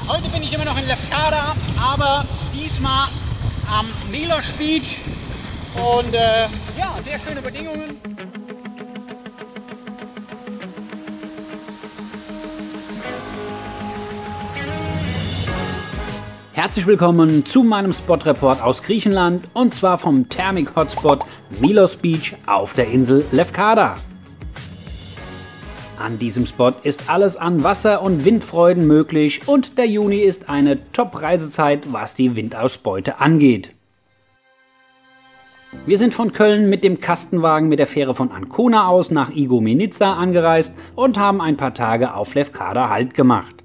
Heute bin ich immer noch in Lefkada, aber diesmal am Milos Beach und ja, sehr schöne Bedingungen. Herzlich willkommen zu meinem Spot-Report aus Griechenland und zwar vom Thermik-Hotspot Milos Beach auf der Insel Lefkada. An diesem Spot ist alles an Wasser- und Windfreuden möglich und der Juni ist eine Top-Reisezeit, was die Windausbeute angeht. Wir sind von Köln mit dem Kastenwagen mit der Fähre von Ancona aus nach Igoumenitsa angereist und haben ein paar Tage auf Lefkada Halt gemacht.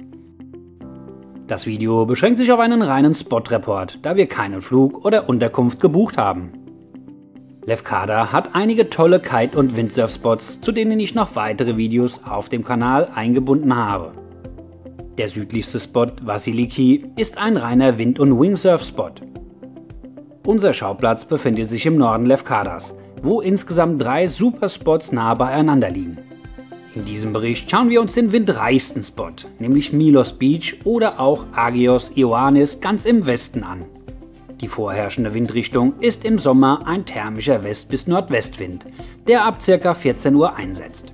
Das Video beschränkt sich auf einen reinen Spot-Report, da wir keinen Flug oder Unterkunft gebucht haben. Lefkada hat einige tolle Kite- und Windsurf-Spots, zu denen ich noch weitere Videos auf dem Kanal eingebunden habe. Der südlichste Spot, Vasiliki, ist ein reiner Wind- und Wingsurf-Spot. Unser Schauplatz befindet sich im Norden Lefkadas, wo insgesamt 3 Super-Spots nah beieinander liegen. In diesem Bericht schauen wir uns den windreichsten Spot, nämlich Milos Beach oder auch Agios Ioannis ganz im Westen an. Die vorherrschende Windrichtung ist im Sommer ein thermischer West- bis Nordwestwind, der ab ca. 14 Uhr einsetzt.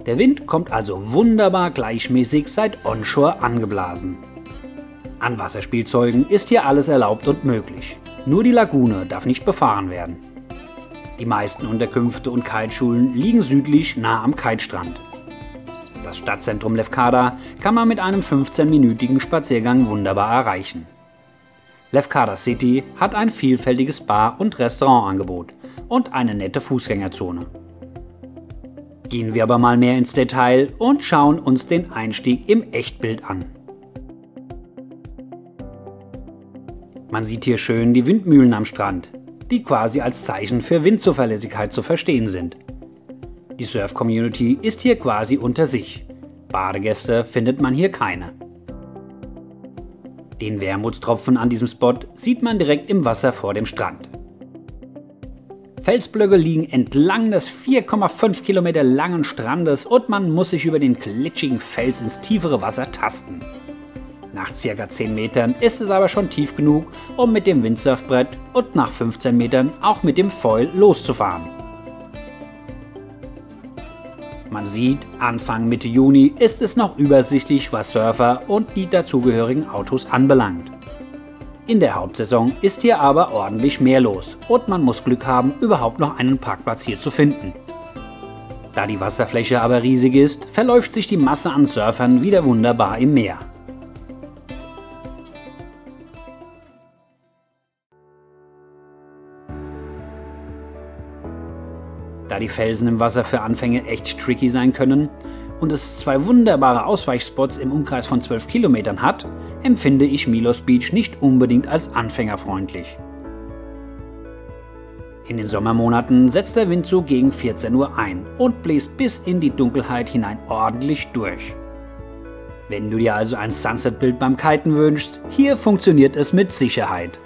Der Wind kommt also wunderbar gleichmäßig seit Onshore angeblasen. An Wasserspielzeugen ist hier alles erlaubt und möglich. Nur die Lagune darf nicht befahren werden. Die meisten Unterkünfte und Kiteschulen liegen südlich nah am Kitestrand. Das Stadtzentrum Lefkada kann man mit einem 15-minütigen Spaziergang wunderbar erreichen. Lefkada City hat ein vielfältiges Bar- und Restaurantangebot und eine nette Fußgängerzone. Gehen wir aber mal mehr ins Detail und schauen uns den Einstieg im Echtbild an. Man sieht hier schön die Windmühlen am Strand, die quasi als Zeichen für Windzuverlässigkeit zu verstehen sind. Die Surf-Community ist hier quasi unter sich. Badegäste findet man hier keine. Den Wermutstropfen an diesem Spot sieht man direkt im Wasser vor dem Strand. Felsblöcke liegen entlang des 4,5 Kilometer langen Strandes und man muss sich über den glitschigen Fels ins tiefere Wasser tasten. Nach ca. 10 Metern ist es aber schon tief genug, um mit dem Windsurfbrett und nach 15 Metern auch mit dem Foil loszufahren. Man sieht, Anfang Mitte Juni ist es noch übersichtlich, was Surfer und die dazugehörigen Autos anbelangt. In der Hauptsaison ist hier aber ordentlich mehr los und man muss Glück haben, überhaupt noch einen Parkplatz hier zu finden. Da die Wasserfläche aber riesig ist, verläuft sich die Masse an Surfern wieder wunderbar im Meer. Da die Felsen im Wasser für Anfänger echt tricky sein können und es 2 wunderbare Ausweichspots im Umkreis von 12 Kilometern hat, empfinde ich Milos Beach nicht unbedingt als anfängerfreundlich. In den Sommermonaten setzt der Wind so gegen 14 Uhr ein und bläst bis in die Dunkelheit hinein ordentlich durch. Wenn du dir also ein Sunset-Bild beim Kiten wünschst, hier funktioniert es mit Sicherheit.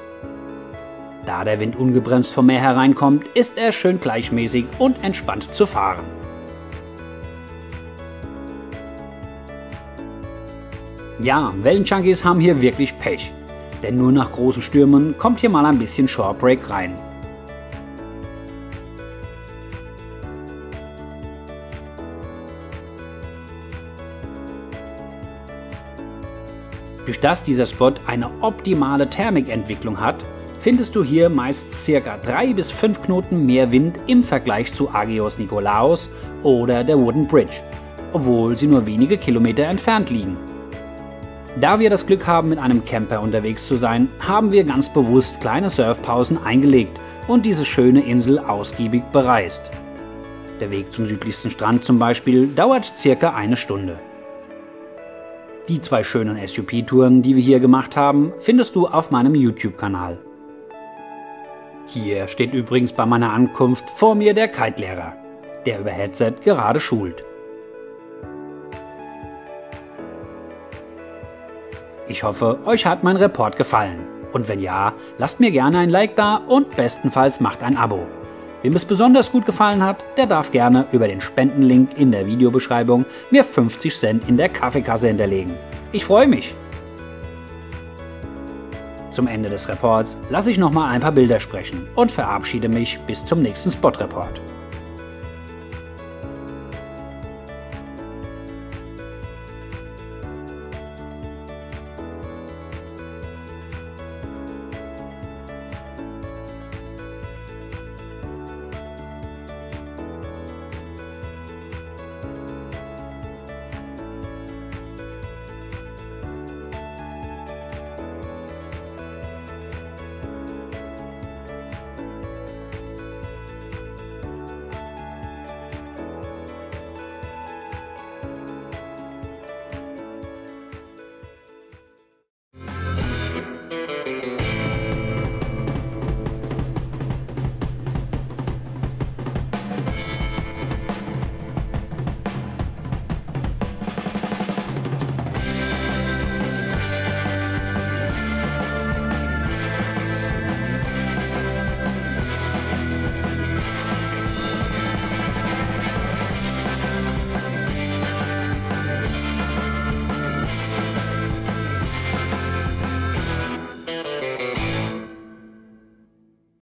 Da der Wind ungebremst vom Meer hereinkommt, ist er schön gleichmäßig und entspannt zu fahren. Ja, Wellenjunkies haben hier wirklich Pech, denn nur nach großen Stürmen kommt hier mal ein bisschen Shorebreak rein. Durch das dieser Spot eine optimale Thermikentwicklung hat, findest du hier meist ca. 3 bis 5 Knoten mehr Wind im Vergleich zu Agios Nikolaos oder der Wooden Bridge, obwohl sie nur wenige Kilometer entfernt liegen. Da wir das Glück haben, mit einem Camper unterwegs zu sein, haben wir ganz bewusst kleine Surfpausen eingelegt und diese schöne Insel ausgiebig bereist. Der Weg zum südlichsten Strand zum Beispiel dauert ca. 1 Stunde. Die 2 schönen SUP-Touren, die wir hier gemacht haben, findest du auf meinem YouTube-Kanal. Hier steht übrigens bei meiner Ankunft vor mir der Kite-Lehrer, der über Headset gerade schult. Ich hoffe, euch hat mein Report gefallen. Und wenn ja, lasst mir gerne ein Like da und bestenfalls macht ein Abo. Wem es besonders gut gefallen hat, der darf gerne über den Spendenlink in der Videobeschreibung mir 50 Cent in der Kaffeekasse hinterlegen. Ich freue mich! zum Ende des Reports lasse ich nochmal ein paar Bilder sprechen und verabschiede mich bis zum nächsten Spot-Report.